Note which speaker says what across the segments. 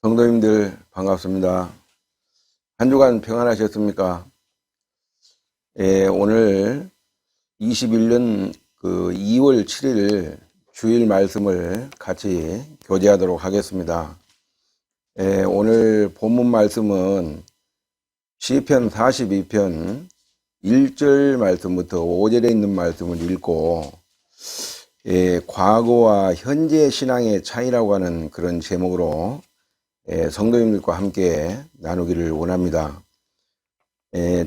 Speaker 1: 성도님들 반갑습니다. 한 주간 평안하셨습니까? 오늘 21년 2월 7일 주일 말씀을 같이 교제하도록 하겠습니다. 오늘 본문 말씀은 시편 42편 1절 말씀부터 5절에 있는 말씀을 읽고 과거와 현재 신앙의 차이라고 하는 그런 제목으로 성도님들과 함께 나누기를 원합니다.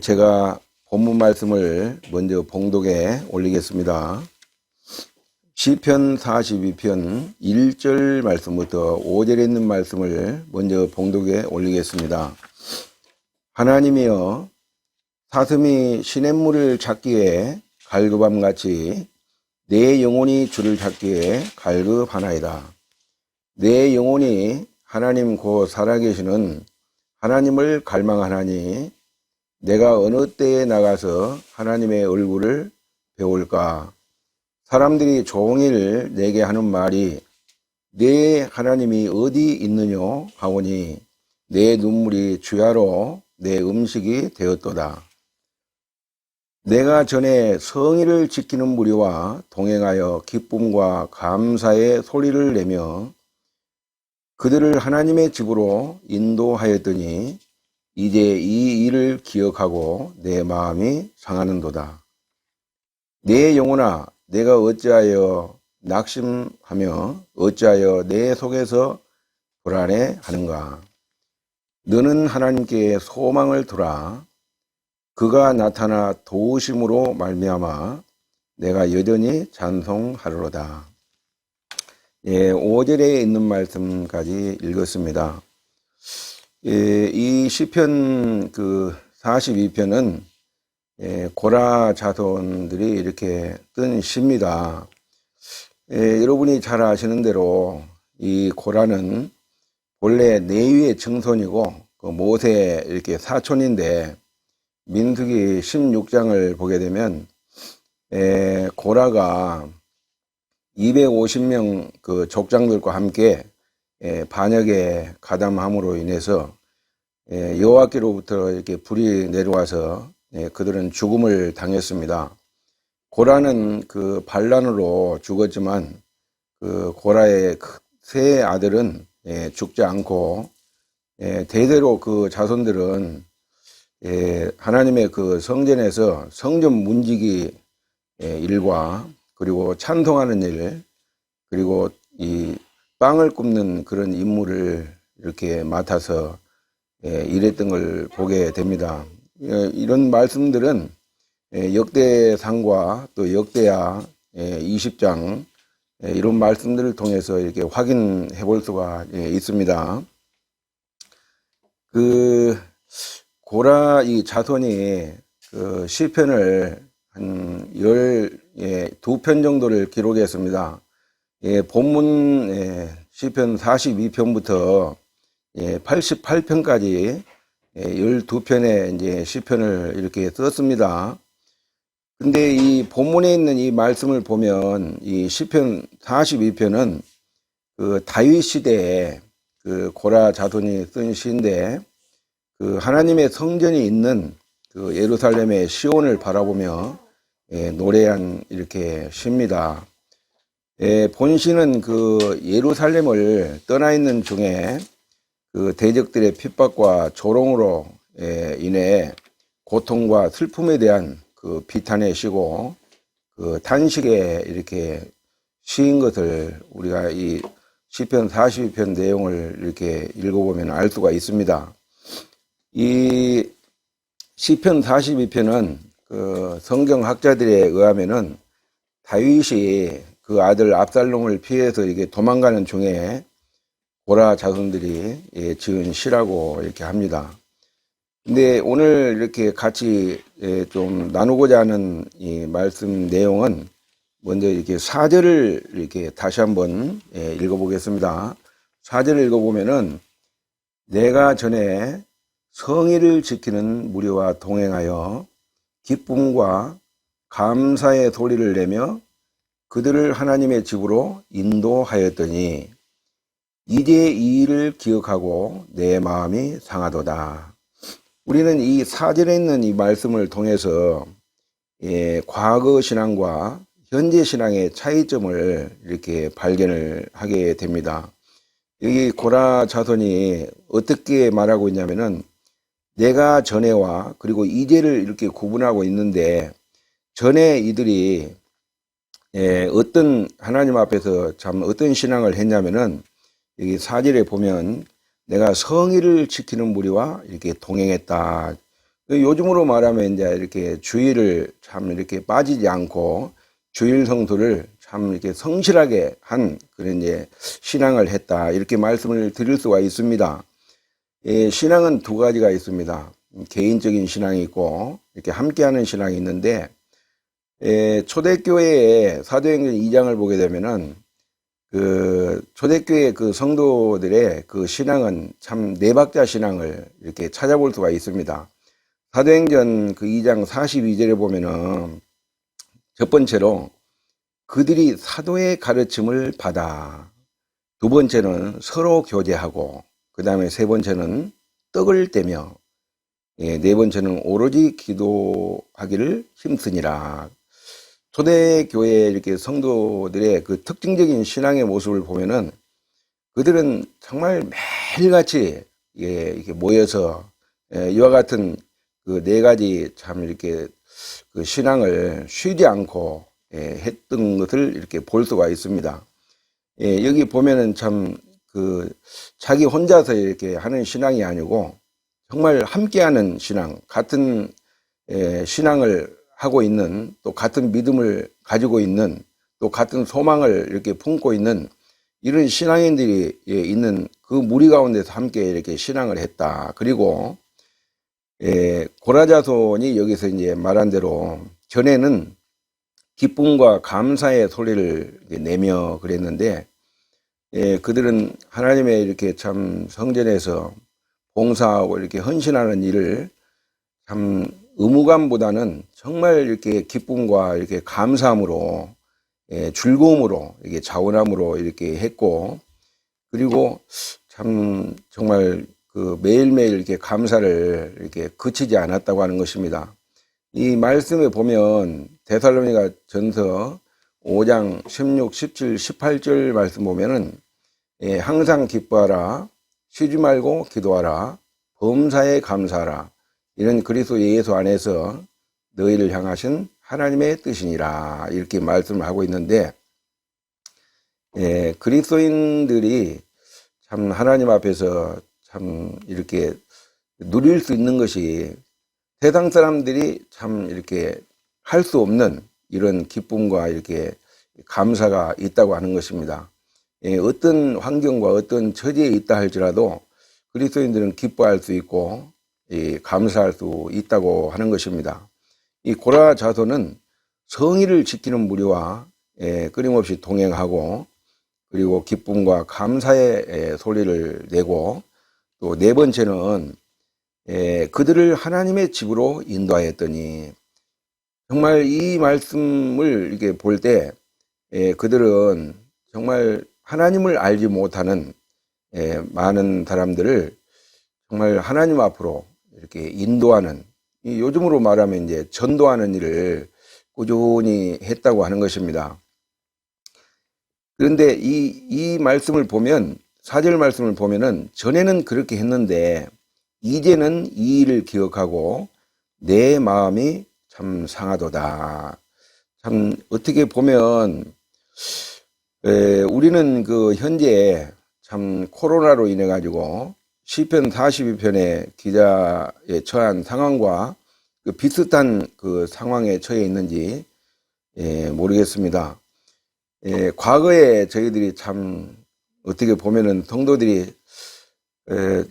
Speaker 1: 제가 본문 말씀을 먼저 봉독에 올리겠습니다. 시편 42편 1절 말씀부터 5절에 있는 말씀을 먼저 봉독에 올리겠습니다. 하나님이여, 사슴이 시냇물을 찾기에 갈급함같이 내 영혼이 주를 찾기에 갈급하나이다. 내 영혼이 하나님 곧 살아계시는 하나님을 갈망하나니 내가 어느 때에 나가서 하나님의 얼굴을 배울까? 사람들이 종일 내게 하는 말이 내 하나님이 어디 있느냐 하오니 내 눈물이 주야로 내 음식이 되었도다. 내가 전에 성의를 지키는 무리와 동행하여 기쁨과 감사의 소리를 내며 그들을 하나님의 집으로 인도하였더니 이제 이 일을 기억하고 내 마음이 상하는도다. 내 영혼아, 내가 어찌하여 낙심하며 어찌하여 내 속에서 불안해하는가? 너는 하나님께 소망을 두라. 그가 나타나 도우심으로 말미암아 내가 여전히 찬송하리로다. 5절에 있는 말씀까지 읽었습니다. 이 시편 42편은 고라 자손들이 이렇게 뜬 시입니다. 여러분이 잘 아시는 대로 이 고라는 본래 레위의 증손이고 모세 이렇게 사촌인데 민수기 16장을 보게 되면 고라가 250명 그 족장들과 함께 반역에 가담함으로 인해서 여호와께로부터 이렇게 불이 내려와서 그들은 죽음을 당했습니다. 고라는 그 반란으로 죽었지만 그 고라의 세 아들은 죽지 않고 대대로 그 자손들은 하나님의 그 성전에서 성전 문지기 일과 그리고 찬송하는 일, 그리고 이 빵을 굽는 그런 임무를 이렇게 맡아서 일했던 걸 보게 됩니다. 이런 말씀들은 역대상과 또 역대하 20장 이런 말씀들을 통해서 이렇게 확인해 볼 수가 있습니다. 그 고라 이 자손이 그 시편을 한 12편 정도를 기록했습니다. 본문 시편 42편부터 88편까지 12편의 이제 시편을 이렇게 썼습니다. 근데 이 본문에 있는 이 말씀을 보면 이 시편 42편은 그 다윗 시대에 그 고라 자손이 쓴 시인데 그 하나님의 성전이 있는 그 예루살렘의 시온을 바라보며 노래한 이렇게 시입니다. 본시는 그 예루살렘을 떠나 있는 중에 그 대적들의 핍박과 조롱으로 인해 고통과 슬픔에 대한 그 비탄의 시고 그 탄식에 이렇게 시인 것을 우리가 이 시편 42편 내용을 이렇게 읽어보면 알 수가 있습니다. 이 시편 42편은 그 성경학자들에 의하면은 다윗이 그 아들 압살롬을 피해서 이렇게 도망가는 중에 고라 자손들이 지은 시라고 이렇게 합니다. 근데 오늘 이렇게 같이 좀 나누고자 하는 이 말씀 내용은 먼저 이렇게 4절을 이렇게 다시 한번 읽어보겠습니다. 4절을 읽어보면은 내가 전에 성의를 지키는 무리와 동행하여 기쁨과 감사의 소리를 내며 그들을 하나님의 집으로 인도하였더니 이제 이 일을 기억하고 내 마음이 상하도다. 우리는 이 4절에 있는 이 말씀을 통해서 과거 신앙과 현재 신앙의 차이점을 이렇게 발견을 하게 됩니다. 여기 고라 자손이 어떻게 말하고 있냐면은 내가 전에와 그리고 이제를 이렇게 구분하고 있는데, 전에 이들이 어떤 하나님 앞에서 참 어떤 신앙을 했냐면은 여기 4절에 보면 내가 성의를 지키는 무리와 이렇게 동행했다. 요즘으로 말하면 이제 이렇게 주일을 참 이렇게 빠지지 않고 주일 성수를 참 이렇게 성실하게 한 그런 이제 신앙을 했다. 이렇게 말씀을 드릴 수가 있습니다. 신앙은 두 가지가 있습니다. 개인적인 신앙이 있고 이렇게 함께하는 신앙이 있는데, 초대교회의 사도행전 2장을 보게 되면은 그 초대교회 그 성도들의 그 신앙은 참 네박자 신앙을 이렇게 찾아볼 수가 있습니다. 사도행전 그 2장 42절에 보면은 첫 번째로 그들이 사도의 가르침을 받아, 두 번째는 서로 교제하고, 그 다음에 세 번째는 떡을 떼며, 네 번째는 오로지 기도하기를 힘쓰니라. 초대교회 이렇게 성도들의 그 특징적인 신앙의 모습을 보면은 그들은 정말 매일같이 이렇게 모여서 이와 같은 그 네 가지 참 이렇게 그 신앙을 쉬지 않고 했던 것을 이렇게 볼 수가 있습니다. 여기 보면은 참 그 자기 혼자서 이렇게 하는 신앙이 아니고 정말 함께하는 신앙, 같은 신앙을 하고 있는, 또 같은 믿음을 가지고 있는, 또 같은 소망을 이렇게 품고 있는 이런 신앙인들이 있는 그 무리 가운데서 함께 이렇게 신앙을 했다. 그리고 고라자손이 여기서 이제 말한 대로 전에는 기쁨과 감사의 소리를 내며 그랬는데, 그들은 하나님의 이렇게 참 성전에서 봉사하고 이렇게 헌신하는 일을 참 의무감보다는 정말 이렇게 기쁨과 이렇게 감사함으로, 즐거움으로, 이렇게 자원함으로 이렇게 했고, 그리고 참 정말 그 매일매일 이렇게 감사를 이렇게 그치지 않았다고 하는 것입니다. 이 말씀에 보면 데살로니가 전서 5장 16, 17, 18절 말씀 보면은 항상 기뻐하라, 쉬지 말고 기도하라, 범사에 감사하라, 이런 그리스도 예수 안에서 너희를 향하신 하나님의 뜻이니라, 이렇게 말씀을 하고 있는데, 그리스도인들이 참 하나님 앞에서 참 이렇게 누릴 수 있는 것이 세상 사람들이 참 이렇게 할 수 없는 이런 기쁨과 이렇게 감사가 있다고 하는 것입니다. 어떤 환경과 어떤 처지에 있다 할지라도 그리스도인들은 기뻐할 수 있고 감사할 수 있다고 하는 것입니다. 이 고라 자손은 성의를 지키는 무리와 끊임없이 동행하고, 그리고 기쁨과 감사의 소리를 내고, 또 네 번째는 그들을 하나님의 집으로 인도하였더니, 정말 이 말씀을 이렇게 볼 때 그들은 정말 하나님을 알지 못하는 많은 사람들을 정말 하나님 앞으로 이렇게 인도하는, 요즘으로 말하면 이제 전도하는 일을 꾸준히 했다고 하는 것입니다. 그런데 이 말씀을 보면, 4절 말씀을 보면은 전에는 그렇게 했는데 이제는 이 일을 기억하고 내 마음이 참 상하도다. 참 어떻게 보면 우리는 그 현재 참 코로나로 인해 가지고 시편 42편의 기자에 처한 상황과 그 비슷한 그 상황에 처해 있는지 모르겠습니다. 과거에 저희들이 참 어떻게 보면은 성도들이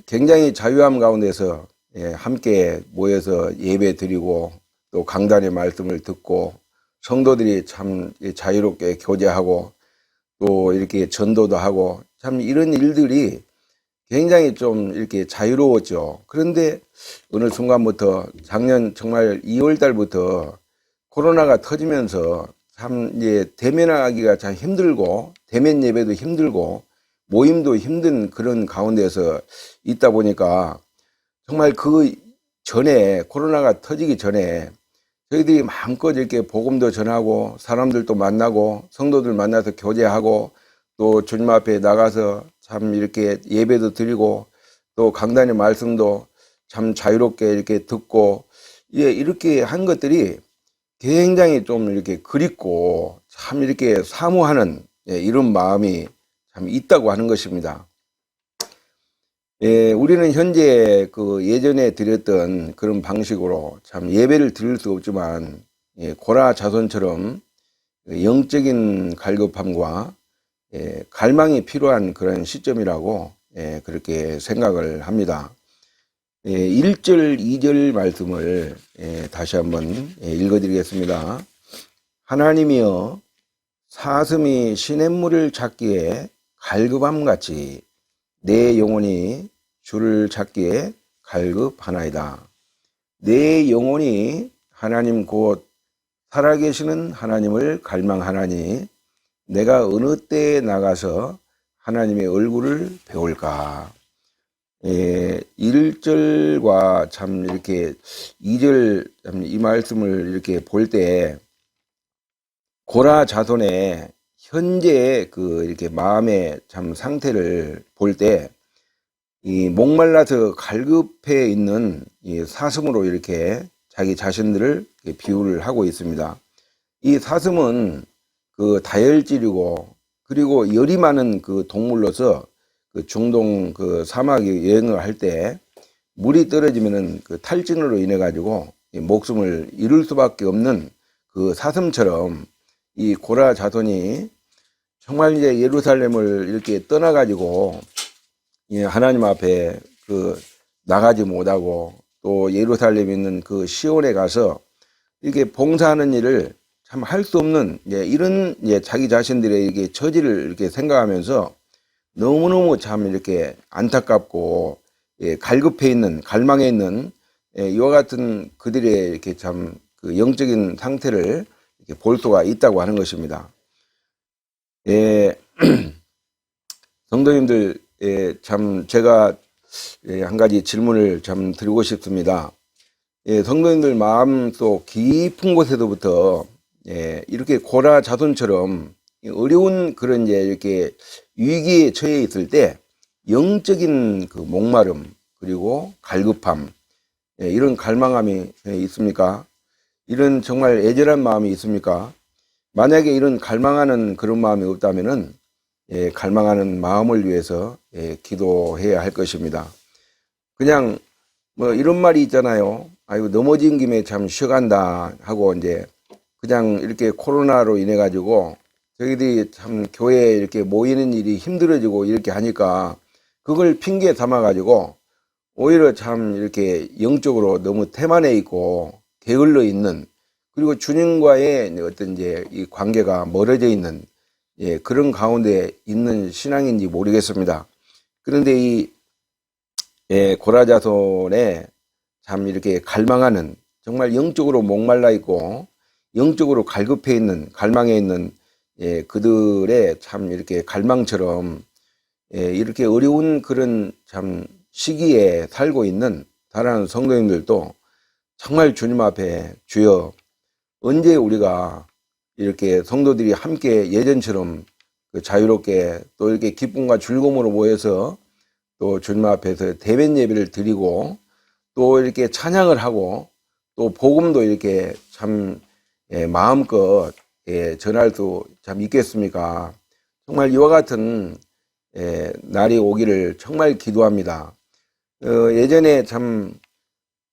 Speaker 1: 굉장히 자유함 가운데서 함께 모여서 예배 드리고, 또 강단의 말씀을 듣고, 성도들이 참 자유롭게 교제하고, 또 이렇게 전도도 하고, 참 이런 일들이 굉장히 좀 이렇게 자유로웠죠. 그런데 어느 순간부터 작년 정말 2월 달부터 코로나가 터지면서 참 이제 대면하기가 참 힘들고 대면 예배도 힘들고 모임도 힘든 그런 가운데서 있다 보니까 정말 그 전에 코로나가 터지기 전에 저희들이 마음껏 이렇게 복음도 전하고 사람들도 만나고 성도들 만나서 교제하고 또 주님 앞에 나가서 참 이렇게 예배도 드리고 또 강단의 말씀도 참 자유롭게 이렇게 듣고 이렇게 한 것들이 굉장히 좀 이렇게 그립고 참 이렇게 사모하는 이런 마음이 참 있다고 하는 것입니다. 우리는 현재 그 예전에 드렸던 그런 방식으로 참 예배를 드릴 수 없지만 고라 자손처럼 영적인 갈급함과 갈망이 필요한 그런 시점이라고 그렇게 생각을 합니다. 1절, 2절 말씀을 다시 한번 읽어드리겠습니다. 하나님이여 사슴이 시냇물을 찾기에 갈급함같이 내 영혼이 주를 찾기에 갈급하나이다. 내 영혼이 하나님 곧 살아계시는 하나님을 갈망하나니 내가 어느 때에 나가서 하나님의 얼굴을 배울까. 1절과 참 이렇게 2절 이 말씀을 이렇게 볼 때 고라 자손의 현재의 그 이렇게 마음의 참 상태를 볼 때 이 목말라서 갈급해 있는 이 사슴으로 이렇게 자기 자신들을 비유를 하고 있습니다. 이 사슴은 그 다혈질이고 그리고 열이 많은 그 동물로서 그 중동 그 사막에 여행을 할 때 물이 떨어지면은 그 탈진으로 인해 가지고 목숨을 잃을 수밖에 없는 그 사슴처럼 이 고라 자손이 정말 이제 예루살렘을 이렇게 떠나 가지고 하나님 앞에 그 나가지 못하고 또 예루살렘에 있는 그 시온에 가서 이렇게 봉사하는 일을 참 할 수 없는 이런 자기 자신들의 이게 처지를 이렇게 생각하면서 너무너무 참 이렇게 안타깝고 갈급해 있는 갈망해 있는 이와 같은 그들의 이렇게 참 그 영적인 상태를 이렇게 볼 수가 있다고 하는 것입니다. 성도님들 참 제가 한 가지 질문을 참 드리고 싶습니다. 성도님들 마음속 깊은 곳에서부터 이렇게 고라 자손처럼 어려운 그런 이렇게 위기에 처해 있을 때 영적인 그 목마름 그리고 갈급함 이런 갈망함이 있습니까? 이런 정말 애절한 마음이 있습니까? 만약에 이런 갈망하는 그런 마음이 없다면은 갈망하는 마음을 위해서 기도해야 할 것입니다. 그냥 뭐 이런 말이 있잖아요. 아이고 넘어진 김에 참 쉬어간다 하고 이제 그냥 이렇게 코로나로 인해 가지고 저희들이 참 교회에 이렇게 모이는 일이 힘들어지고 이렇게 하니까 그걸 핑계 삼아 가지고 오히려 참 이렇게 영적으로 너무 태만해 있고 게을러 있는 그리고 주님과의 어떤 이제 이 관계가 멀어져 있는 그런 가운데 있는 신앙인지 모르겠습니다. 그런데 이 고라자손에 참 이렇게 갈망하는 정말 영적으로 목말라 있고 영적으로 갈급해 있는 갈망해 있는 그들의 참 이렇게 갈망처럼 이렇게 어려운 그런 참 시기에 살고 있는 사랑하는 성도님들도 정말 주님 앞에 주여 언제 우리가 이렇게 성도들이 함께 예전처럼 그 자유롭게 또 이렇게 기쁨과 즐거움으로 모여서 또 주님 앞에서 대면 예배를 드리고 또 이렇게 찬양을 하고 또 복음도 이렇게 참 마음껏 전할 수 참 있겠습니까? 정말 이와 같은 날이 오기를 정말 기도합니다. 예전에 참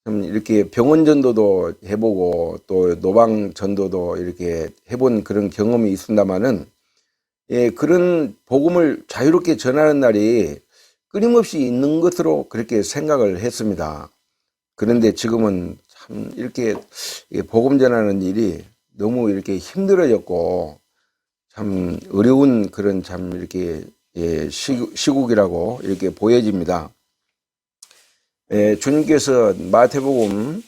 Speaker 1: 이렇게 병원 전도도 해보고 또 노방 전도도 이렇게 해본 그런 경험이 있습니다만은 그런 복음을 자유롭게 전하는 날이 끊임없이 있는 것으로 그렇게 생각을 했습니다. 그런데 지금은 참 이렇게 복음 전하는 일이 너무 이렇게 힘들어졌고 참 어려운 그런 참 이렇게 시국이라고 이렇게 보여집니다. 주님께서 마태복음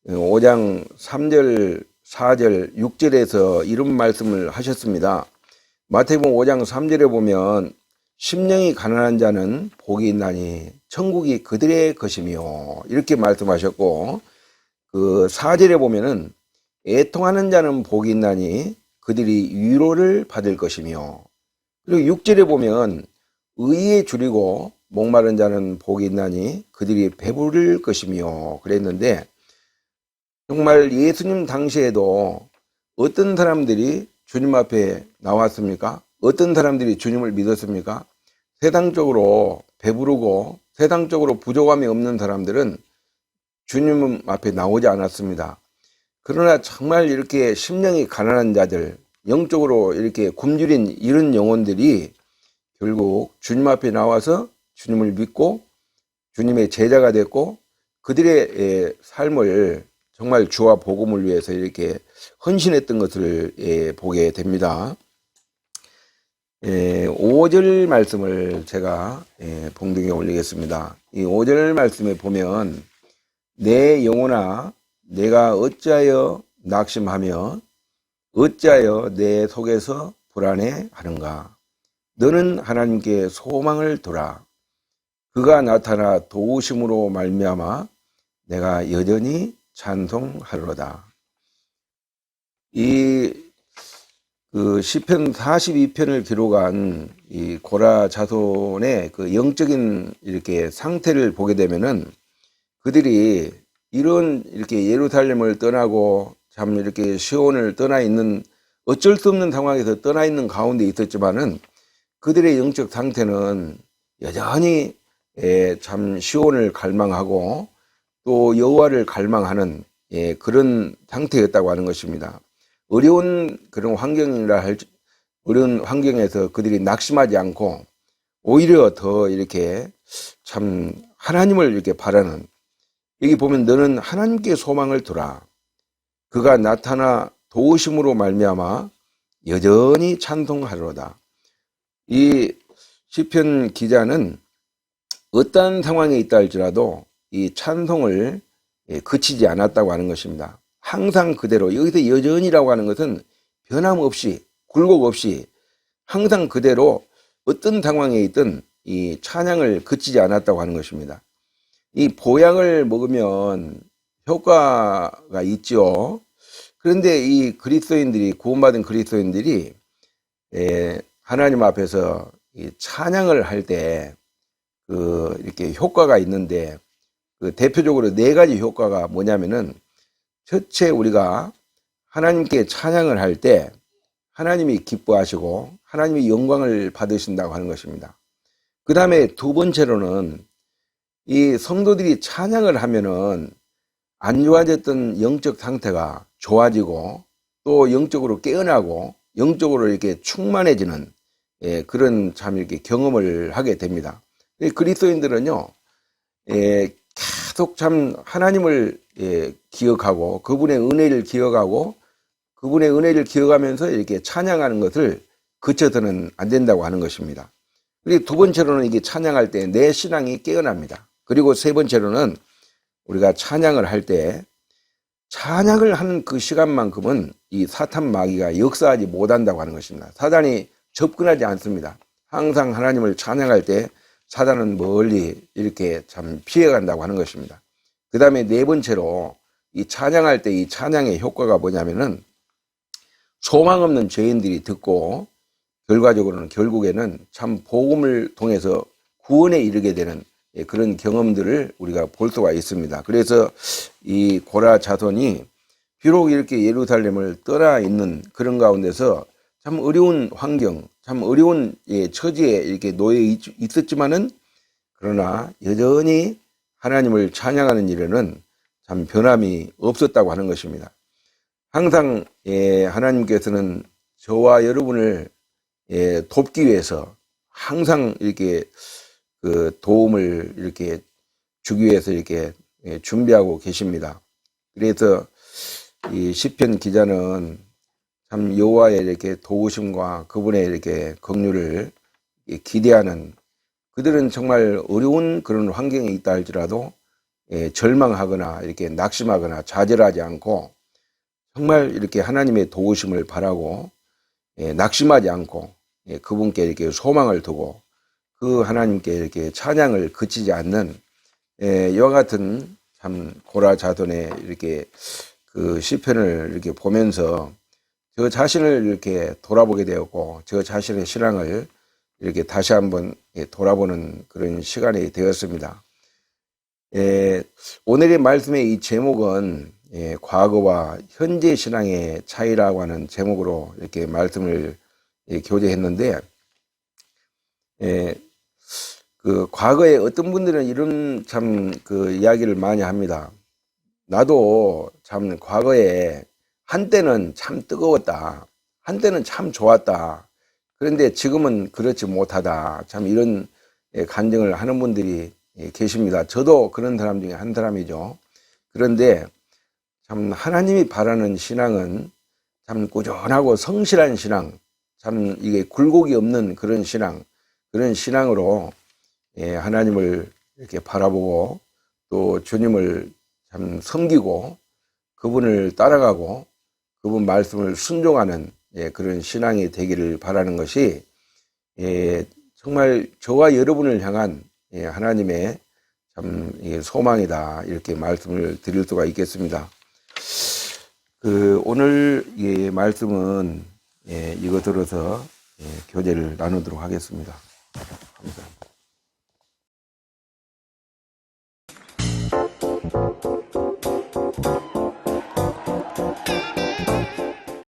Speaker 1: 5장 3절 4절, 6절에서 이런 말씀을 하셨습니다. 마태복음 5장 3절에 보면 심령이 가난한 자는 복이 있나니 천국이 그들의 것이며 이렇게 말씀하셨고, 그 4절에 보면은 애통하는 자는 복이 있나니 그들이 위로를 받을 것이며, 그리고 6절에 보면 의에 줄이고 목마른 자는 복이 있나니 그들이 배부를 것이며 그랬는데, 정말 예수님 당시에도 어떤 사람들이 주님 앞에 나왔습니까? 어떤 사람들이 주님을 믿었습니까? 세상적으로 배부르고 세상적으로 부족함이 없는 사람들은 주님 앞에 나오지 않았습니다. 그러나 정말 이렇게 심령이 가난한 자들, 영적으로 이렇게 굶주린 이런 영혼들이 결국 주님 앞에 나와서 주님을 믿고 주님의 제자가 됐고, 그들의 삶을 정말 주와 복음을 위해서 이렇게 헌신했던 것을 보게 됩니다. 5절 말씀을 제가 봉독에 올리겠습니다. 이 5절 말씀에 보면 내 영혼아 내가 어찌하여 낙심하며 어찌하여 내 속에서 불안해하는가. 너는 하나님께 소망을 두라. 그가 나타나 도우심으로 말미암아 내가 여전히 찬송하리로다. 그 시편 42편을 기록한 이 고라 자손의 그 영적인 이렇게 상태를 보게 되면은, 그들이 이런 이렇게 예루살렘을 떠나고 참 이렇게 시온을 떠나 있는, 어쩔 수 없는 상황에서 떠나 있는 가운데 있었지만은 그들의 영적 상태는 여전히 참 시온을 갈망하고 또 여호와를 갈망하는 그런 상태였다고 하는 것입니다. 어려운 그런 어려운 환경에서 그들이 낙심하지 않고 오히려 더 이렇게 참 하나님을 이렇게 바라는, 여기 보면 너는 하나님께 소망을 두라. 그가 나타나 도우심으로 말미암아 여전히 찬송하리로다. 이 시편 기자는 어떠한 상황에 있다 할지라도 이 찬송을 그치지 않았다고 하는 것입니다. 항상 그대로, 여기서 여전히라고 하는 것은 변함없이 굴곡 없이 항상 그대로 어떤 상황에 있든 이 찬양을 그치지 않았다고 하는 것입니다. 이 보약을 먹으면 효과가 있죠. 그런데 이 그리스도인들이, 구원받은 그리스도인들이 하나님 앞에서 이 찬양을 할 때 이렇게 효과가 있는데, 그 대표적으로 4가지 효과가 뭐냐면은, 첫째, 우리가 하나님께 찬양을 할 때 하나님이 기뻐하시고 하나님이 영광을 받으신다고 하는 것입니다. 그 다음에 2번째로는 이 성도들이 찬양을 하면은 안 좋아졌던 영적 상태가 좋아지고 또 영적으로 깨어나고 영적으로 이렇게 충만해지는 그런 참 이렇게 경험을 하게 됩니다. 그리스도인들은요, 계속 참 하나님을 기억하고 그분의 은혜를 기억하고 그분의 은혜를 기억하면서 이렇게 찬양하는 것을 그쳐서는 안 된다고 하는 것입니다. 그리고 2번째로는 이게 찬양할 때 내 신앙이 깨어납니다. 그리고 3번째로는 우리가 찬양을 할 때 찬양을 하는 그 시간만큼은 이 사탄 마귀가 역사하지 못한다고 하는 것입니다. 사단이 접근하지 않습니다. 항상 하나님을 찬양할 때 사단은 멀리 이렇게 참 피해간다고 하는 것입니다. 그 다음에 4번째로 이 찬양할 때 이 찬양의 효과가 뭐냐면은 소망 없는 죄인들이 듣고 결국에는 참 복음을 통해서 구원에 이르게 되는 그런 경험들을 우리가 볼 수가 있습니다. 그래서 이 고라 자손이 비록 이렇게 예루살렘을 떠나 있는 그런 가운데서 참 어려운 환경, 참 어려운 처지에 이렇게 놓여 있었지만은, 그러나 여전히 하나님을 찬양하는 일에는 참 변함이 없었다고 하는 것입니다. 항상 하나님께서는 저와 여러분을 돕기 위해서 항상 이렇게 그 도움을 이렇게 주기 위해서 이렇게 준비하고 계십니다. 그래서 이 시편 기자는 참 여호와의 이렇게 도우심과 그분의 이렇게 긍휼을 기대하는, 그들은 정말 어려운 그런 환경에 있다 할지라도 절망하거나 이렇게 낙심하거나 좌절하지 않고 정말 이렇게 하나님의 도우심을 바라고 낙심하지 않고 그분께 이렇게 소망을 두고 그 하나님께 이렇게 찬양을 그치지 않는 이와 같은 참 고라자돈의 이렇게 그 시편을 이렇게 보면서 저 자신을 이렇게 돌아보게 되었고 저 자신의 신앙을 이렇게 다시 한번 돌아보는 그런 시간이 되었습니다. 오늘의 말씀의 이 제목은 과거와 현재 신앙의 차이라고 하는 제목으로 이렇게 말씀을 교제했는데, 그 과거에 어떤 분들은 이런 참 그 이야기를 많이 합니다. 나도 참 과거에 한때는 참 뜨거웠다. 한때는 참 좋았다. 그런데 지금은 그렇지 못하다. 참 이런 간증을 하는 분들이 계십니다. 저도 그런 사람 중에 한 사람이죠. 그런데 참 하나님이 바라는 신앙은 참 꾸준하고 성실한 신앙, 참 이게 굴곡이 없는 그런 신앙, 그런 신앙으로 하나님을 이렇게 바라보고 또 주님을 참 섬기고 그분을 따라가고 그분 말씀을 순종하는 그런 신앙이 되기를 바라는 것이 정말 저와 여러분을 향한 하나님의 참 소망이다, 이렇게 말씀을 드릴 수가 있겠습니다. 오늘 말씀은 이거 들어서 교제를 나누도록 하겠습니다. 감사합니다.